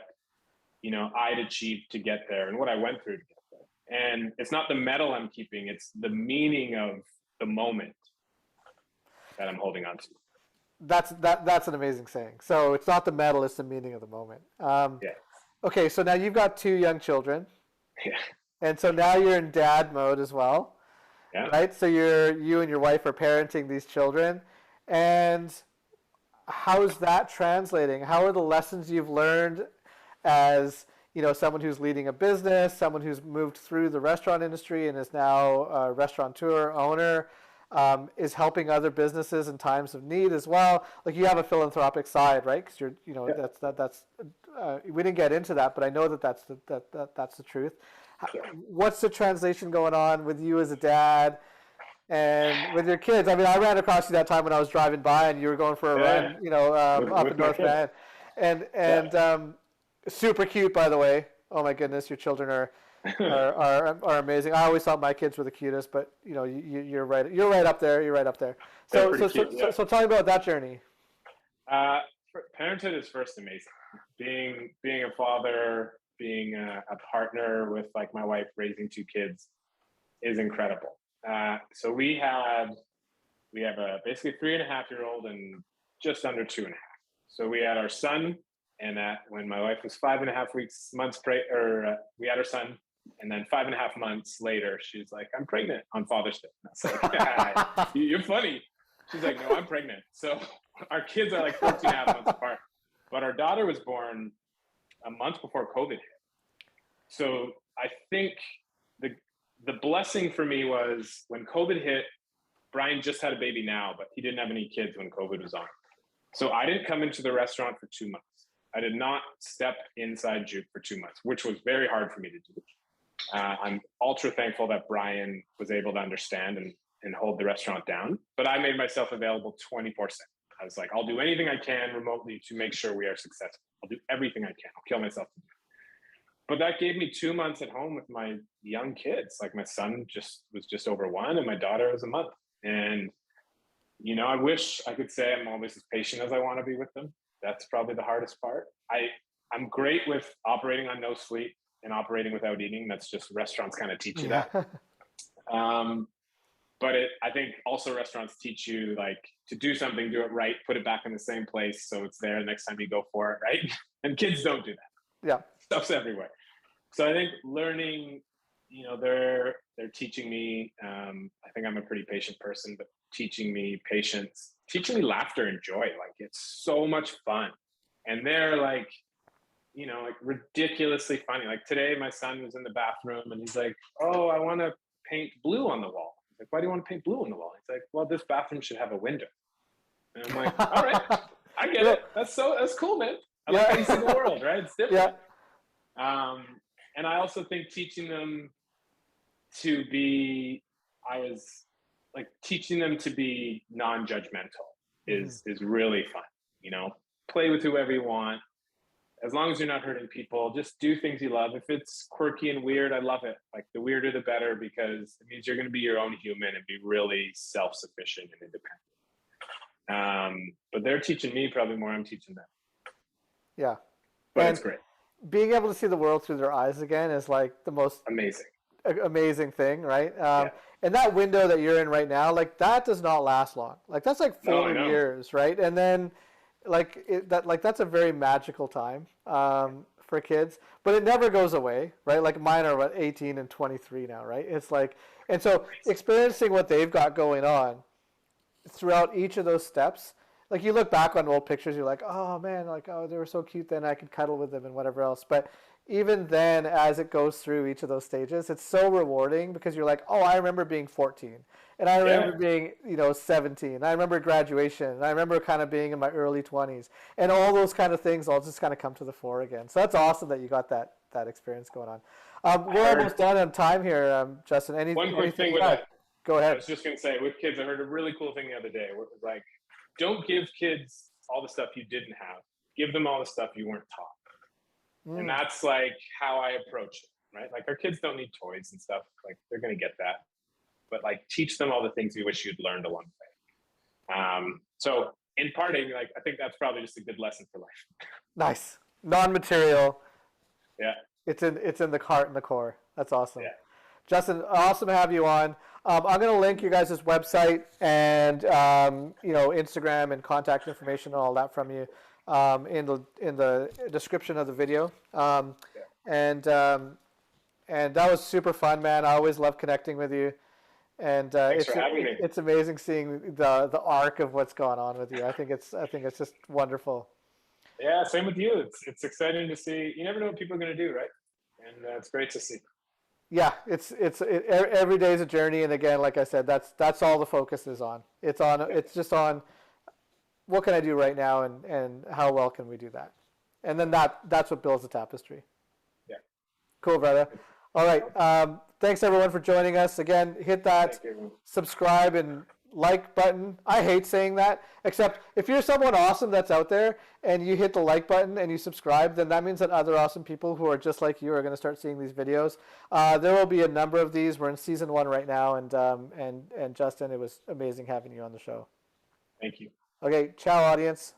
I'd achieved to get there and what I went through to get there. And it's not the medal I'm keeping, it's the meaning of the moment that I'm holding on to. That's an amazing saying. So it's not the medal, it's the meaning of the moment. Okay, so now you've got 2 young children. Yeah. And so now you're in dad mode as well. Yeah. Right? So you and your wife are parenting these children. And how's that translating? How are the lessons you've learned as someone who's leading a business, someone who's moved through the restaurant industry and is now a restaurateur, owner, is helping other businesses in times of need as well? Like, you have a philanthropic side, right? Because you're, that's we didn't get into that, but I know that that's the truth. What's the translation going on with you as a dad and with your kids? I mean, I ran across you that time when I was driving by, and you were going for a run, up in North Van, and super cute, by the way. Oh my goodness, your children are amazing. I always thought my kids were the cutest, but you're right. You're right up there. You're right up there. So so tell me about that journey. Parenthood is first amazing. Being a father, being a partner with like my wife, raising two kids is incredible. So we have a basically 3.5-year-old and just under 2.5. So we had our son, and when my wife was 5.5 months pregnant, we had our son, and then 5.5 months later, she's like, "I'm pregnant" on Father's Day. And I was like, "You're funny." She's like, "No, I'm pregnant." So our kids are like 14.5 months apart, but our daughter was born a month before COVID hit. So I think the blessing for me was when COVID hit. Brian just had a baby now, but he didn't have any kids when COVID was on. So I didn't come into the restaurant for 2 months. I did not step inside Juke for 2 months, which was very hard for me to do. I'm ultra thankful that Brian was able to understand and hold the restaurant down, but I made myself available 24/7. I was like, I'll do anything I can remotely to make sure we are successful. I'll do everything I can. I'll kill myself to do it. But that gave me 2 months at home with my young kids. Like my son was just over 1 and my daughter was a month. And, I wish I could say I'm always as patient as I want to be with them. That's probably the hardest part. I'm great with operating on no sleep and operating without eating. That's just restaurants kind of teach you that. But I think also restaurants teach you like to do something, do it right, put it back in the same place so it's there next time you go for it, right? And kids don't do that. Yeah, stuff's everywhere. So I think learning, they're teaching me. I think I'm a pretty patient person, but teaching me patience, teaching me laughter and joy. Like it's so much fun, and they're like, like ridiculously funny. Like today, my son was in the bathroom and he's like, "Oh, I want to paint blue on the wall." Like, "Why do you want to paint blue on the wall?" He's like, "Well, this bathroom should have a window." And I'm like, "All right, I get it. That's cool, man. I like how you see the world, right? It's different." Yeah. And I also think teaching them to be, teaching them to be non-judgmental is really fun. Play with whoever you want. As long as you're not hurting people, just do things you love. If it's quirky and weird, I love it. Like the weirder, the better, because it means you're going to be your own human and be really self-sufficient and independent. But they're teaching me probably more I'm teaching them. Yeah. But it's great. Being able to see the world through their eyes again is like the most amazing thing, right? And that window that you're in right now, like that does not last long. Like that's like 4 years, right? And then that's a very magical time for kids, but it never goes away, right? Like mine are 18 and 23 now, right? It's like, and so experiencing what they've got going on throughout each of those steps. Like you look back on old pictures, you're like, oh man, like, oh, they were so cute then, I could cuddle with them and whatever else. But even then, as it goes through each of those stages, it's so rewarding because you're like, oh, I remember being 14 and I remember being, 17. And I remember graduation and I remember kind of being in my early 20s and all those kind of things all just kind of come to the fore again. So that's awesome that you got that experience going on. We're almost done on time here, Justin. One quick thing with that. Go ahead. I was just going to say, with kids, I heard a really cool thing the other day. Where it was like, don't give kids all the stuff you didn't have. Give them all the stuff you weren't taught. And that's like how I approach it, right? Like our kids don't need toys and stuff. Like they're going to get that. But like teach them all the things you wish you'd learned along the way. So in parting, like I think that's probably just a good lesson for life. Nice. Non-material. Yeah. It's in the heart and the core. That's awesome. Yeah. Justin, awesome to have you on. I'm going to link you guys' website and Instagram and contact information and all that from you in the description of the video. And that was super fun, man. I always love connecting with you. And it's amazing seeing the arc of what's going on with you. I think it's just wonderful. Yeah, same with you. It's exciting to see. You never know what people are going to do, right? And it's great to see. Yeah, every day is a journey, and again, like I said, that's all the focus is on. It's just on what can I do right now, and how well can we do that. And then that's what builds the tapestry. Yeah. Cool, brother. All right. Thanks everyone for joining us. Again, hit that subscribe and like button. I hate saying that, except if you're someone awesome that's out there and you hit the like button and you subscribe, then that means that other awesome people who are just like you are going to start seeing these videos. There will be a number of these. We're in season 1 right now, and Justin, it was amazing having you on the show. Thank you. Okay, ciao, audience.